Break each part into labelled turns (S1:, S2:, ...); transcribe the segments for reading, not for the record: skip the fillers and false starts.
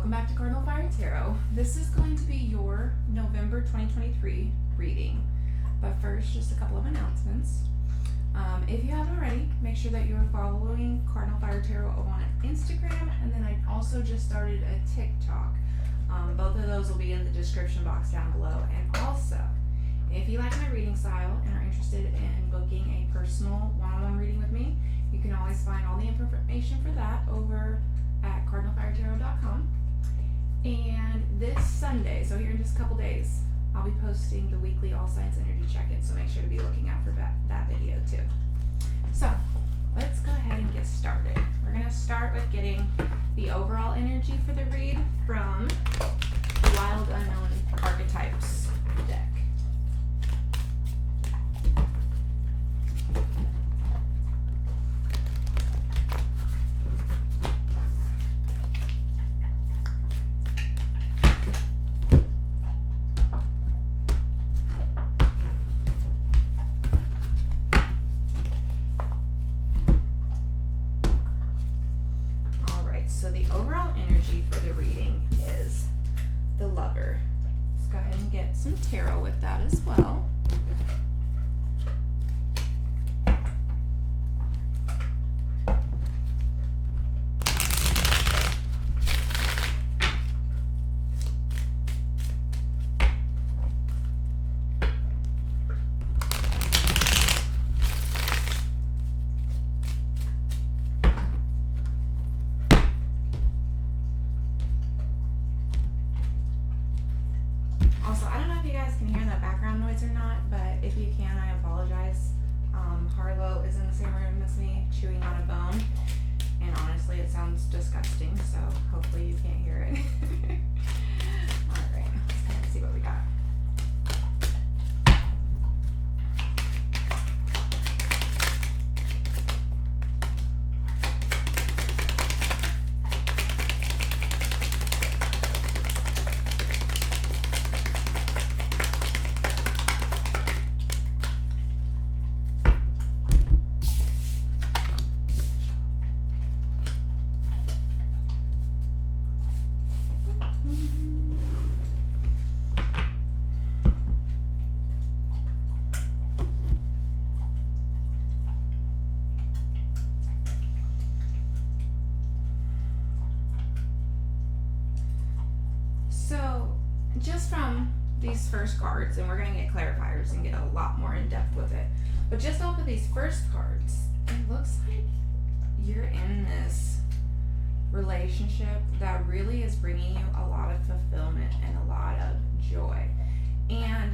S1: welcome back to Cardinal Fire Tarot. This is going to be your November 2023 reading. But first, just a couple of announcements. If you haven't already, make sure that you are following Cardinal Fire Tarot on Instagram, and then I also just started a TikTok. Both of those will be in the description box down below. And also, if you like my reading style and are interested in booking a personal one-on-one reading with me, you can always find all the information for that over at cardinalfiretarot.com. And this Sunday, so here in just a couple days, I'll be posting the weekly All Signs Energy Check-In, so make sure to be looking out for that video too. So let's go ahead and get started. We're going to start with getting the overall energy for the read from the Wild Unknown Archetypes deck. So the overall energy for the reading is the Lover. Let's go ahead and get some tarot with that as well. Also, I don't know if you guys can hear that background noise or not, but if you can, I apologize. Harlow is in the same room as me, chewing on a bone, and honestly, it sounds disgusting, so hopefully you can't hear it. Alright, let's kind of see what we got. So, just from these first cards, and we're going to get clarifiers and get a lot more in depth with it, but just off of these first cards, it looks like you're in this relationship that really is bringing you a lot of fulfillment and a lot of joy, and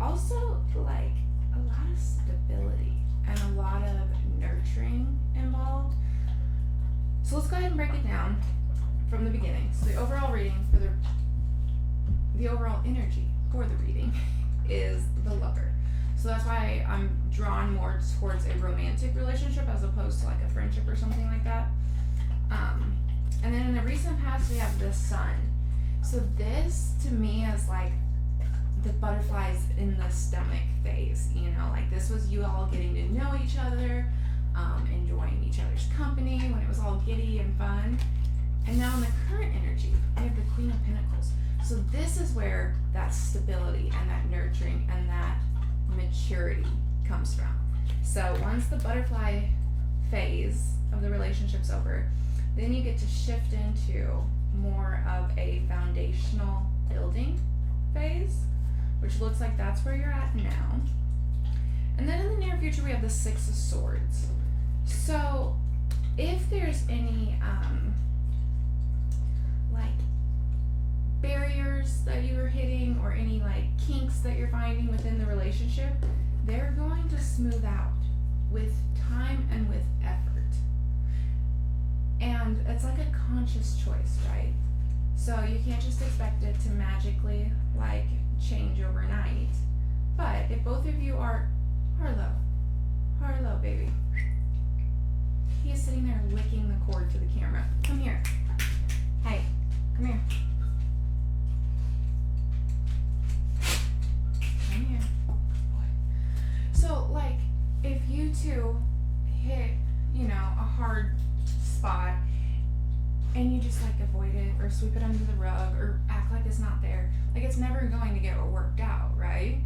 S1: also like a lot of stability and a lot of nurturing involved. So let's go ahead and break it down from the beginning. So the overall reading for the overall energy for the reading is the Lover. So that's why I'm drawn more towards a romantic relationship as opposed to like a friendship or something like that. And then in the recent past, we have the Sun. So this to me is like the butterflies in the stomach phase, you know, like this was you all getting to know each other, enjoying each other's company when it was all giddy and fun. And now in the current energy, we have the Queen of Pentacles. So this is where that stability and that nurturing and that maturity comes from. So once the butterfly phase of the relationship's over, then you get to shift into more of a foundational building phase, which looks like that's where you're at now. And then in the near future, we have the Six of Swords. So if there's any like barriers that you are hitting or any like kinks that you're finding within the relationship, they're going to smooth out with time and with effort. And it's like a conscious choice, right? So you can't just expect it to magically like change overnight. But if both of you are Harlow, baby. He is sitting there licking the cord to the camera. Come here. Hey, come here. Come here. So, like, if you two hit, you know, a hard spot and you just like avoid it or sweep it under the rug or act like it's not there, like it's never going to get worked out, right?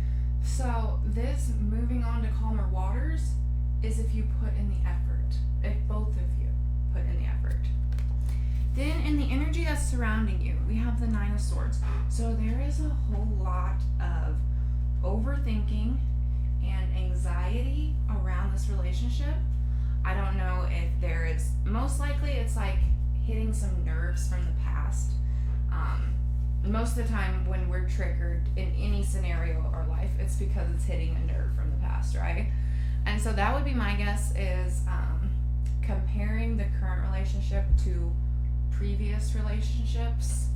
S1: So this moving on to calmer waters is if you put in the effort, if both of you put in the effort. Then in the energy that's surrounding you, we have the Nine of Swords. So there is a whole lot of overthinking and anxiety around this relationship. I don't know if there is, most likely it's like hitting some nerves from the past. Most of the time when we're triggered in any scenario of our life, it's because it's hitting a nerve from the past, right? And so that would be my guess is comparing the current relationship to previous relationships.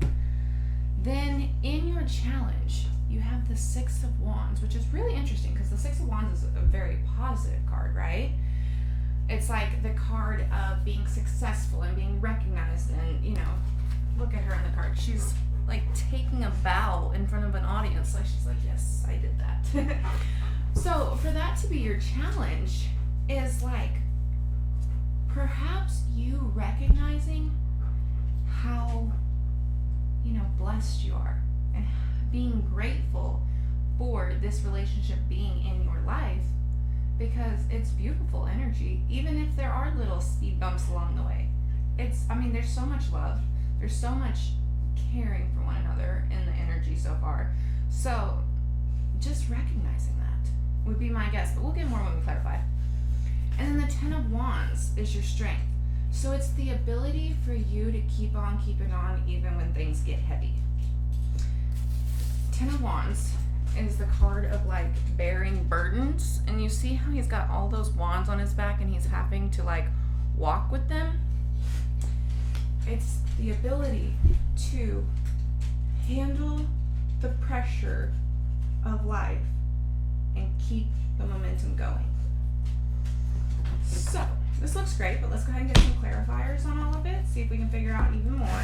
S1: Then in your challenge, you have the Six of Wands, which is really interesting because the Six of Wands is a very positive card, right? It's like the card of being successful and being recognized, and you know, look at her on the card. She's like taking a bow in front of an audience, like she's like, yes, I did that. So for that to be your challenge is like perhaps you recognizing how, you know, blessed you are and being grateful for this relationship being in your life, because it's beautiful energy, even if there are little speed bumps along the way. There's so much love, there's so much caring for one another in the energy so far. So just recognizing that would be my guess, but we'll get more when we clarify. And then the Ten of Wands is your strength. So it's the ability for you to keep on keeping on even when things get heavy. Ten of Wands is the card of like bearing burdens, and you see how he's got all those wands on his back and he's having to like walk with them. It's the ability to handle the pressure of life and keep the momentum going. So this looks great, but let's go ahead and get some clarifiers on all of it, see if we can figure out even more.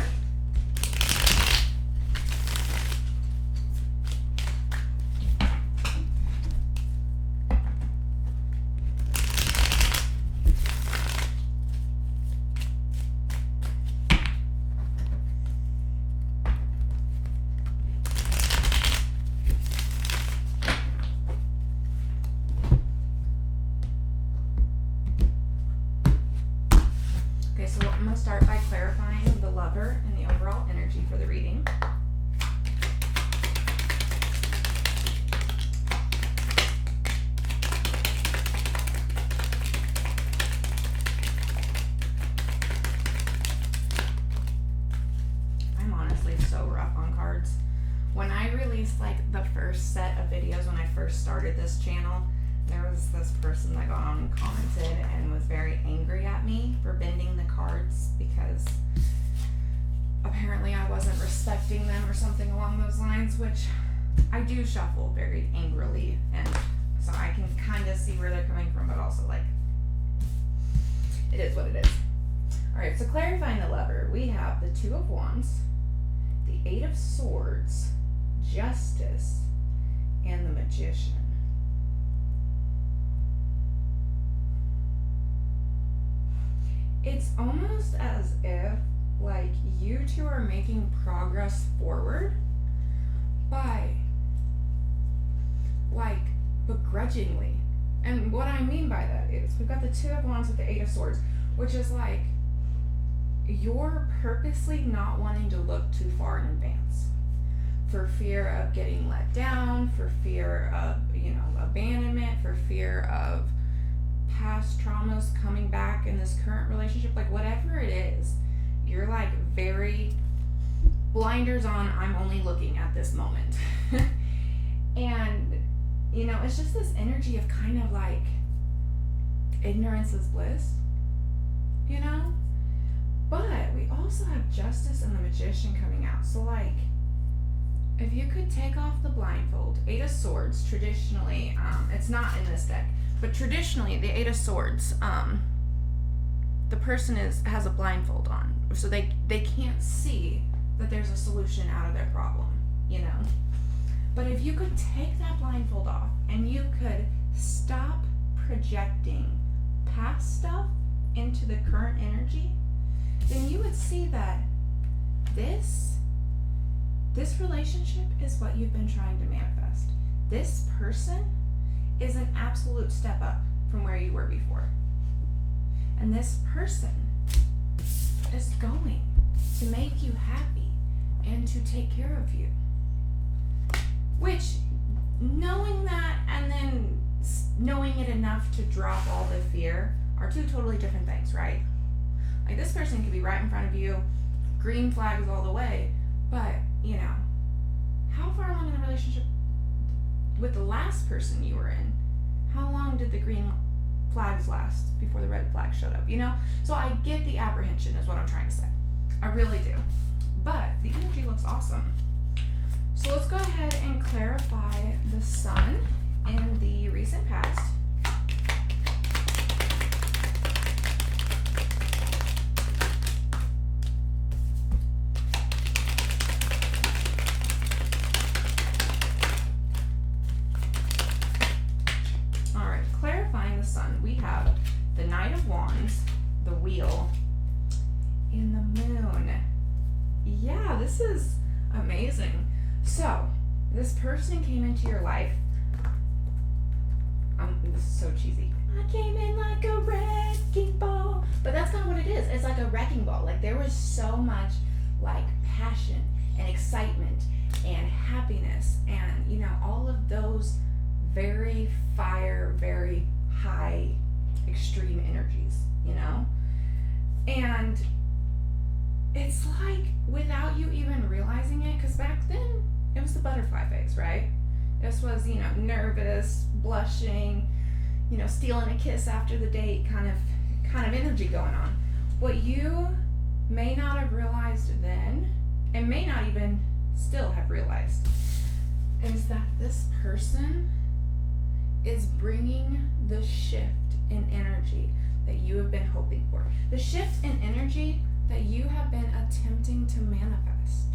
S1: I'm going to start by clarifying the lover and the overall energy for the reading. I'm honestly so rough on cards. When I released like the first set of videos when I first started this channel, there was this person that got on and commented and was very angry at me for bending the cards because apparently I wasn't respecting them or something along those lines, which I do shuffle very angrily, and so I can kind of see where they're coming from, but also like it is what it is. Alright, so clarifying the lover, we have the Two of Wands, the Eight of Swords, Justice, and the Magician. It's almost as if like you two are making progress forward by like begrudgingly. And what I mean by that is we've got the Two of Wands with the Eight of Swords, which is like you're purposely not wanting to look too far in advance for fear of getting let down, for fear of, you know, abandonment, for fear of past traumas coming back in this current relationship, like whatever it is, you're like very blinders on, I'm only looking at this moment. And you know, it's just this energy of kind of like ignorance is bliss, you know? But we also have Justice and the Magician coming out. So like if you could take off the blindfold, Eight of Swords traditionally, it's not in this deck, but traditionally, the Eight of Swords, the person has a blindfold on, so they can't see that there's a solution out of their problem, you know? But if you could take that blindfold off and you could stop projecting past stuff into the current energy, then you would see that this relationship is what you've been trying to manifest. This person is an absolute step up from where you were before. And this person is going to make you happy and to take care of you. Which, knowing that and then knowing it enough to drop all the fear are two totally different things, right? Like, this person could be right in front of you, green flags all the way, but, you know, how far along in the relationship with the last person you were in, how long did the green flags last before the red flag showed up, you know? So I get the apprehension is what I'm trying to say. I really do. But the energy looks awesome. So let's go ahead and clarify the sun in the recent past. All right, clarifying the sun, we have the Knight of Wands, the Wheel, and the Moon. Yeah, this is amazing. So, this person came into your life. This is so cheesy. I came in like a wrecking ball. But that's not what it is. It's like a wrecking ball. Like, there was so much, like, passion and excitement and happiness and, you know, all of those very fire, very high, extreme energies, you know? And it's like, without you even realizing it, because back then, it was the butterfly phase, right? This was, you know, nervous, blushing, you know, stealing a kiss after the date kind of energy going on. What you may not have realized then, and may not even still have realized, is that this person is bringing the shift in energy that you have been hoping for. The shift in energy that you have been attempting to manifest.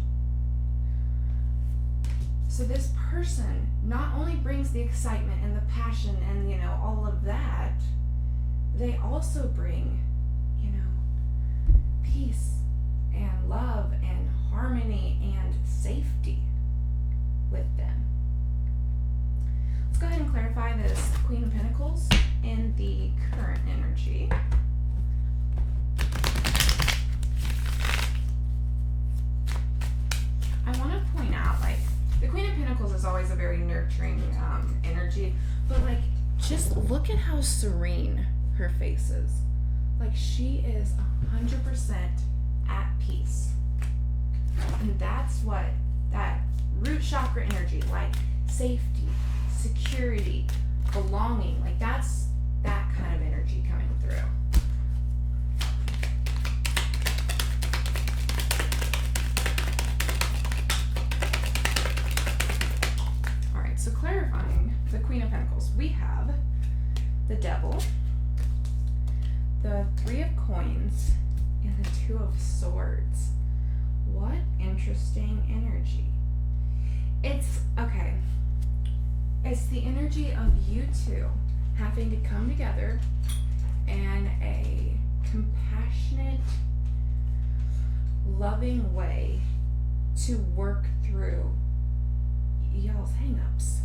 S1: So this person not only brings the excitement and the passion and, you know, all of that, they also bring, you know, peace and love and harmony and safety with them. Let's go ahead and clarify this Queen of Pentacles in the current energy. I want to point out, like, the Queen of Pentacles is always a very nurturing energy, but, like, just look at how serene her face is. Like, she is 100% at peace. And that's what that root chakra energy, like safety, security, belonging, like, that's that kind of energy coming through. So clarifying the Queen of Pentacles, we have the Devil, the Three of Coins, and the Two of Swords. What interesting energy. It's, okay, it's the energy of you two having to come together in a compassionate, loving way to work through y'all's hang-ups,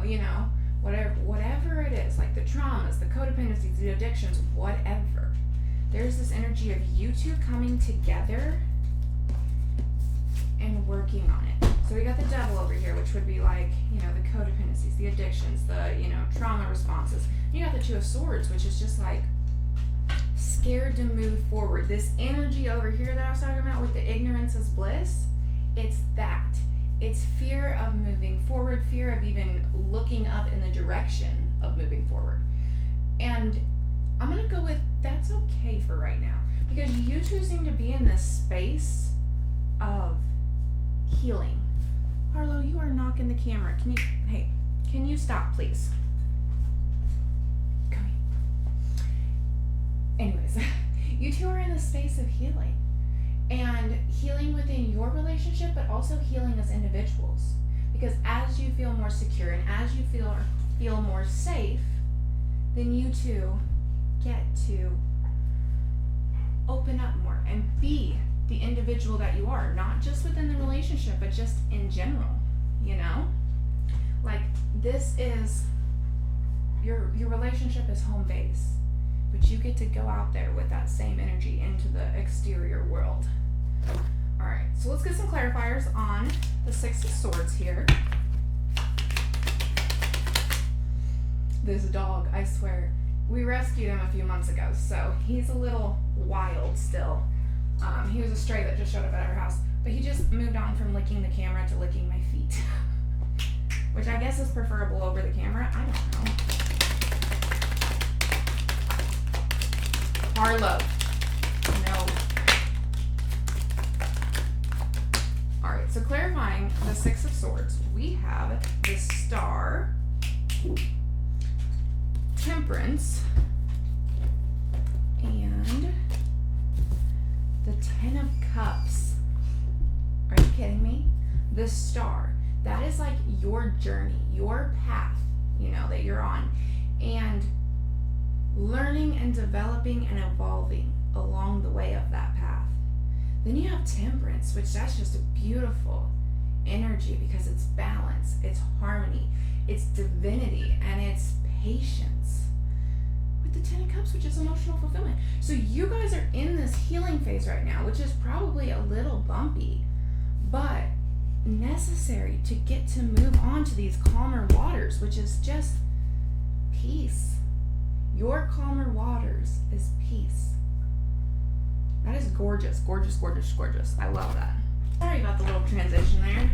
S1: you know, whatever it is, like the traumas, the codependencies, the addictions, whatever. There's this energy of you two coming together and working on it. So we got the Devil over here, which would be like, you know, the codependencies, the addictions, the, you know, trauma responses. You got the Two of Swords, which is just like scared to move forward. This energy over here that I was talking about with the ignorance is bliss, it's that. It's fear of moving forward, fear of even looking up in the direction of moving forward. And I'm going to go with that's okay for right now. Because you choosing to be in this space of healing. Harlow, you are knocking the camera. Can you stop, please? Come here. Anyways, you two are in a space of healing. And healing within your relationship, but also healing as individuals. Because as you feel more secure and as you feel more safe, then you two get to open up more and be the individual that you are, not just within the relationship, but just in general, you know? Like, this is, your relationship is home base, but you get to go out there with that same energy into the exterior world. All right, so let's get some clarifiers on the Six of Swords here. This dog, I swear, we rescued him a few months ago, so he's a little wild still. He was a stray that just showed up at our house, but he just moved on from licking the camera to licking my feet, which I guess is preferable over the camera. I don't know. Harlow. No. Alright, so clarifying the Six of Swords, we have the Star, Temperance, and the Ten of Cups. Are you kidding me? The Star. That is like your journey, your path, you know, that you're on. And learning and developing and evolving along the way of that path. Then you have Temperance, which that's just a beautiful energy because it's balance, it's harmony, it's divinity, and it's patience. With the Ten of Cups, which is emotional fulfillment. So you guys are in this healing phase right now, which is probably a little bumpy, but necessary to get to move on to these calmer waters, which is just peace. Your calmer waters is peace. That is gorgeous, gorgeous, gorgeous, gorgeous. I love that. Sorry about the little transition there.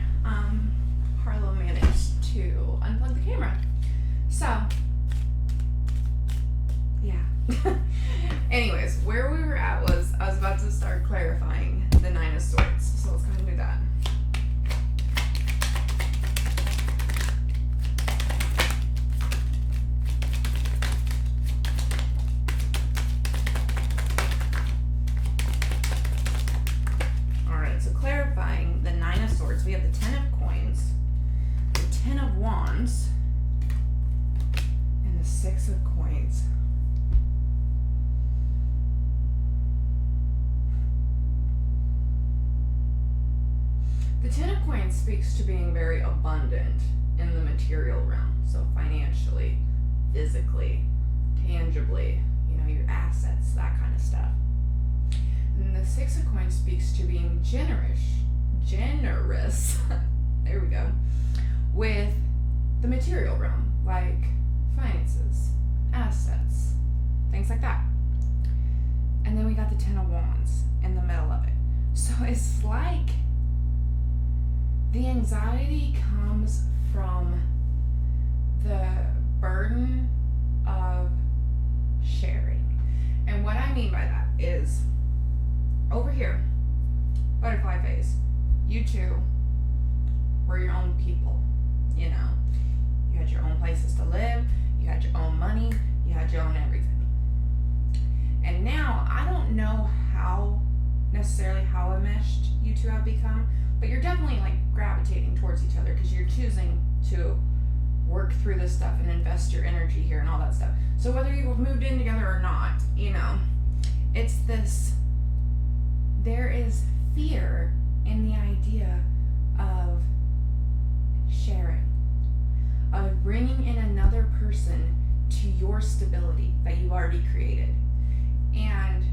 S1: Harlow managed to unplug the camera. So, yeah. Anyways, where we were at was I was about to start clarifying the Nine of Swords. So let's go ahead and do that. Alright, so clarifying the Nine of Swords, we have the Ten of Coins, the Ten of Wands, and the Six of Coins. The Ten of Coins speaks to being very abundant in the material realm. So financially, physically, tangibly, you know, your assets, that kind of stuff. And the Six of Coins speaks to being generous, there we go, with the material realm, like finances, assets, things like that. And then we got the Ten of Wands in the middle of it. So it's like the anxiety comes from the burden of sharing. And what I mean by that is, over here, butterfly phase, you two were your own people, you know. You had your own places to live, you had your own money, you had your own everything. And now, I don't know necessarily how enmeshed you two have become, but you're definitely like gravitating towards each other because you're choosing to work through this stuff and invest your energy here and all that stuff. So whether you've moved in together or not, you know, it's this, there is fear in the idea of sharing, of bringing in another person to your stability that you've already created. And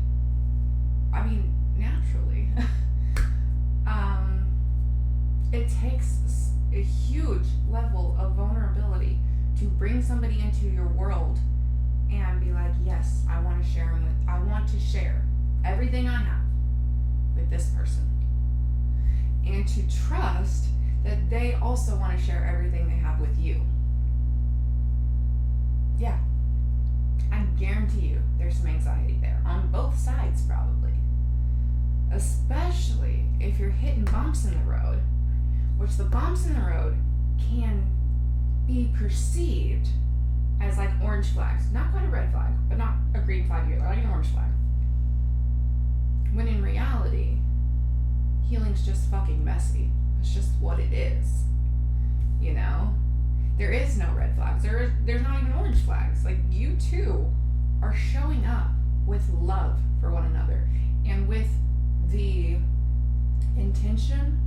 S1: I mean, naturally, it takes a huge level of vulnerability to bring somebody into your world and be like, yes, I want to share everything I have with this person. And to trust that they also want to share everything they have with you. Yeah. I guarantee you there's some anxiety there on both sides probably. Especially if you're hitting bumps in the road, which the bumps in the road can be perceived as like orange flags. Not quite a red flag, but not a green flag either, like an orange flag. When in reality, healing's just fucking messy. It's just what it is. You know? There is no red flags. There's not even orange flags. Like, you two are showing up with love for one another and with the intention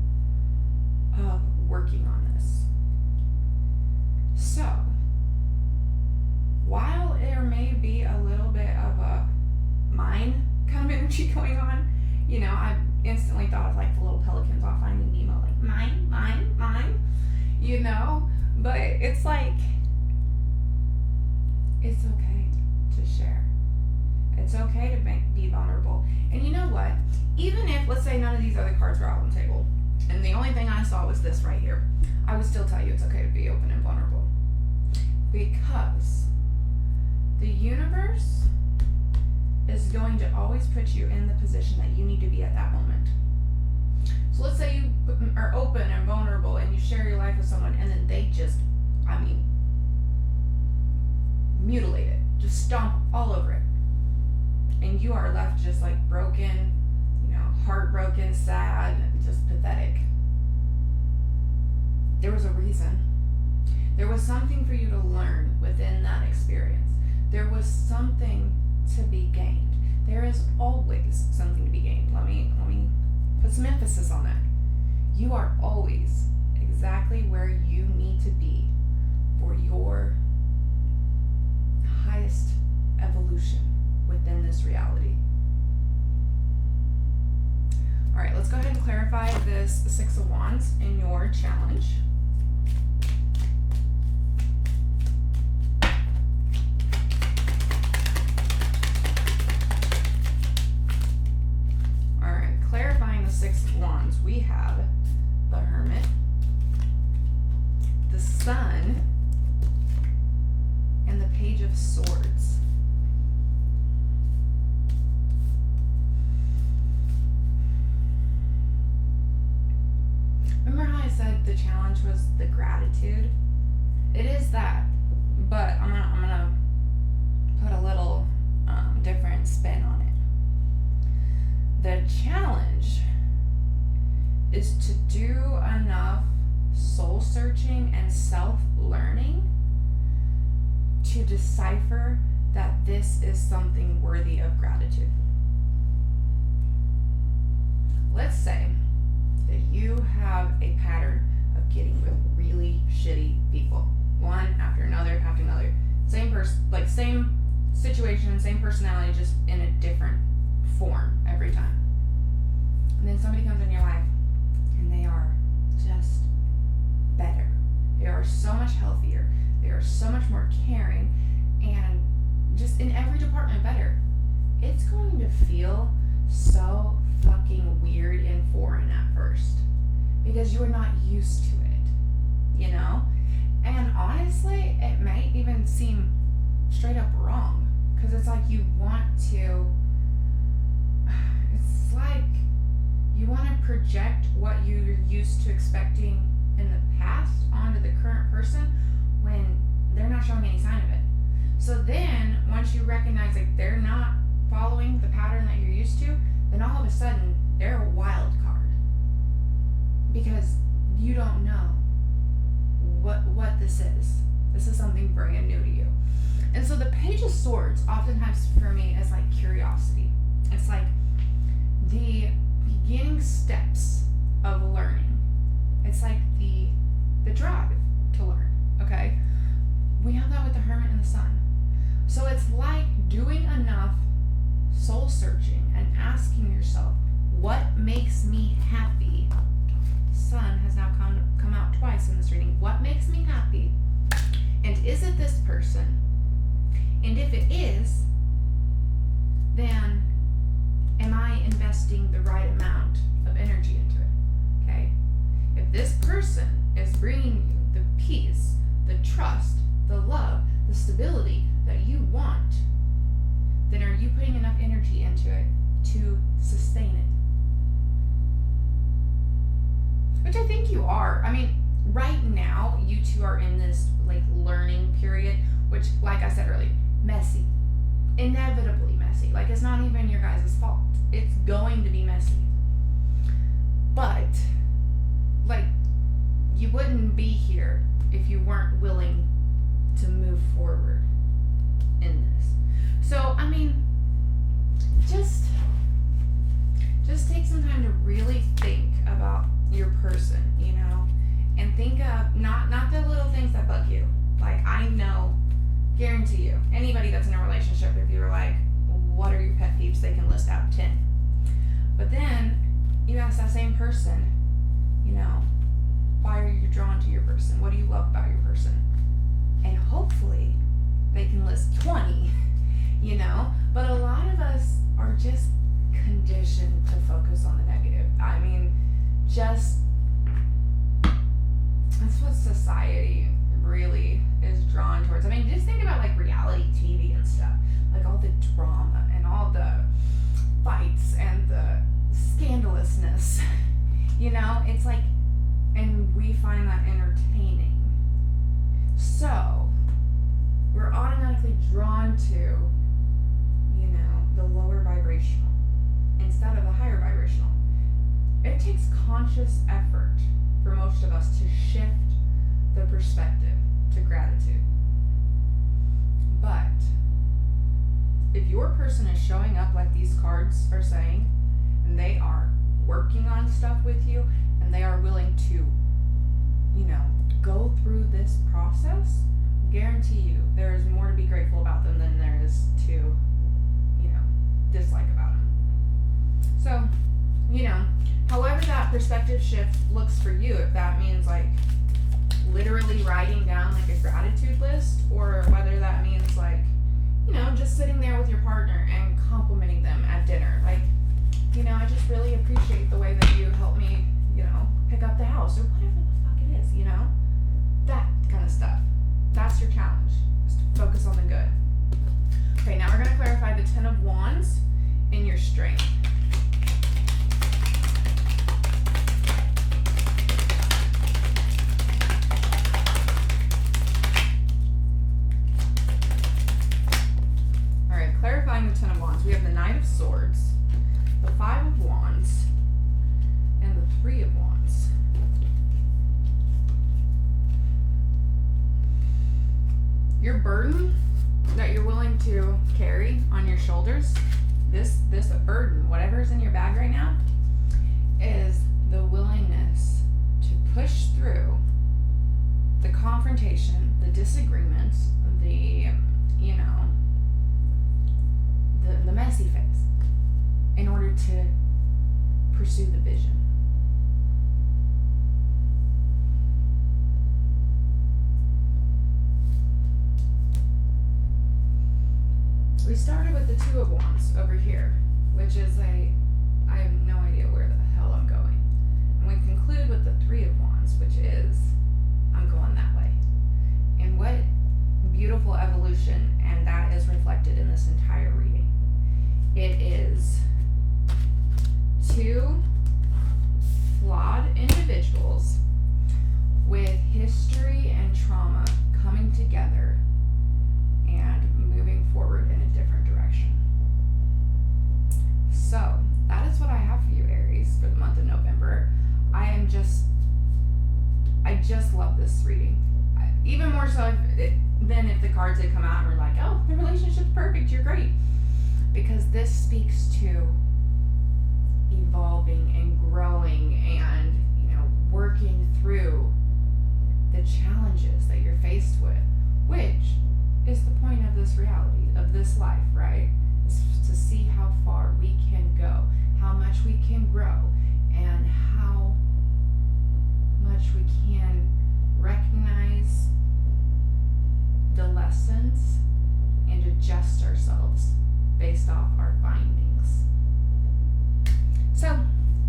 S1: of working on this. So, while there may be a little bit of a mine kind of energy going on, you know, I instantly thought of like the little pelicans off Finding Nemo, like mine, mine, mine, you know, but it's like, it's okay to share. It's okay to be vulnerable. And you know what? Even if, let's say, none of these other cards were out on the table, and the only thing I saw was this right here, I would still tell you it's okay to be open and vulnerable. Because the universe is going to always put you in the position that you need to be at that moment. So let's say you are open and vulnerable and you share your life with someone, and then they just, mutilate it, just stomp all over it. And you are left just like broken, you know, heartbroken, sad, just pathetic. There was a reason. There was something for you to learn within that experience. There was something to be gained. There is always something to be gained. Let me put some emphasis on that. You are always exactly where you need to be for your highest evolution within this reality. All right, let's go ahead and clarify this Six of Wands in your challenge. All right, clarifying the Six of Wands, we have the Hermit, the Sun, and the Page of Swords. Remember how I said the challenge was the gratitude? It is that, but I'm gonna put a little different spin on it. The challenge is to do enough soul searching and self-learning to decipher that this is something worthy of gratitude. Let's say that you have a pattern of getting with really shitty people, one after another after another, same person, like same situation, same personality, just in a different form every time. And then somebody comes in your life and they are just better. They are so much healthier. They are so much more caring, and just in every department better. It's going to feel so fucking weird and foreign at first because you are not used to it, you know? And honestly, it may even seem straight up wrong because it's like you want to, it's like you want to project what you're used to expecting in the past onto the current person when they're not showing any sign of it. So then once you recognize like they're not following the pattern that you're used to, then all of a sudden they're a wild card because you don't know what this is. This is something brand new to you. And so the Page of Swords oftentimes for me is like curiosity. It's like the beginning steps of learning. It's like the drive to learn, okay? We have that with the Hermit and the Sun. So it's like doing enough soul searching and asking yourself, what makes me happy? Sun has now come out twice in this reading. What makes me happy? And is it this person? And if it is, then am I investing the right amount of energy into it? Okay? If this person is bringing you the peace, the trust, the love, the stability that you want, then are you putting enough energy into it to sustain it? Which I think you are. I mean, right now, you two are in this like learning period, which, like I said earlier, messy. Inevitably messy. Like, it's not even your guys' fault. It's going to be messy. But, like, you wouldn't be here if you weren't willing to move forward in this. So, I mean, just just take some time to really think about your person, you know, and think of not the little things that bug you. Like, I know, guarantee you, anybody that's in a relationship, if you were like, what are your pet peeves, they can list out 10. But then you ask that same person, you know, why are you drawn to your person? What do you love about your person? And hopefully they can list 20, you know. But a lot of us are just conditioned to focus on the negative. I mean, just, that's what society really is drawn towards. I mean, just think about like reality TV and stuff, like all the drama and all the fights and the scandalousness, you know. It's like, and we find that entertaining, so we're automatically drawn to, you know, the lower vibrational instead of the higher vibrational. It takes conscious effort for most of us to shift the perspective to gratitude. But if your person is showing up like these cards are saying, and they are working on stuff with you, and they are willing to, you know, go through this process, guarantee you there is more to be grateful about them than there is to, you know, dislike about them. So, you know, however that perspective shift looks for you, if that means like literally writing down like a gratitude list, or whether that means like, you know, just sitting there with your partner and complimenting them at dinner. Like, you know, I just really appreciate the way that you helped me, you know, pick up the house, or whatever the fuck it is, you know, that kind of stuff. That's your challenge, is to focus on the good. Okay, now we're going to clarify the 10 of Wands in your strength. All right, clarifying the 10 of Wands, we have the Knight of Swords, the 5 of Wands, and the 3 of Wands. Your burden that you're willing to carry on your shoulders, this burden, whatever's in your bag right now, is the willingness to push through the confrontation, the disagreements, the, you know, the messy phase in order to pursue the vision. We started with the 2 of Wands over here, which is I have no idea where the hell I'm going. And we conclude with the 3 of Wands, which is I'm going that way. And what beautiful evolution, and that is reflected in this entire reading. It is 2 flawed individuals with history and trauma coming together and moving forward in a different direction. So that is what I have for you, Aries, for the month of November. I just love this reading. Even more so than if the cards had come out and were like, oh, the relationship's perfect, you're great. Because this speaks to evolving and growing and, you know, working through the challenges that you're faced with, which is the point of this reality, of this life, right? Is to see how far we can go, how much we can grow, and how much we can recognize the lessons and adjust ourselves based off our findings. So,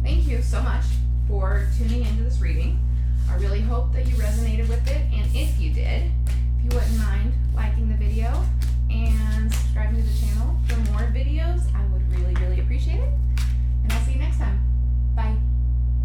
S1: thank you so much for tuning into this reading. I really hope that you resonated with it, and if you did, if you wouldn't mind liking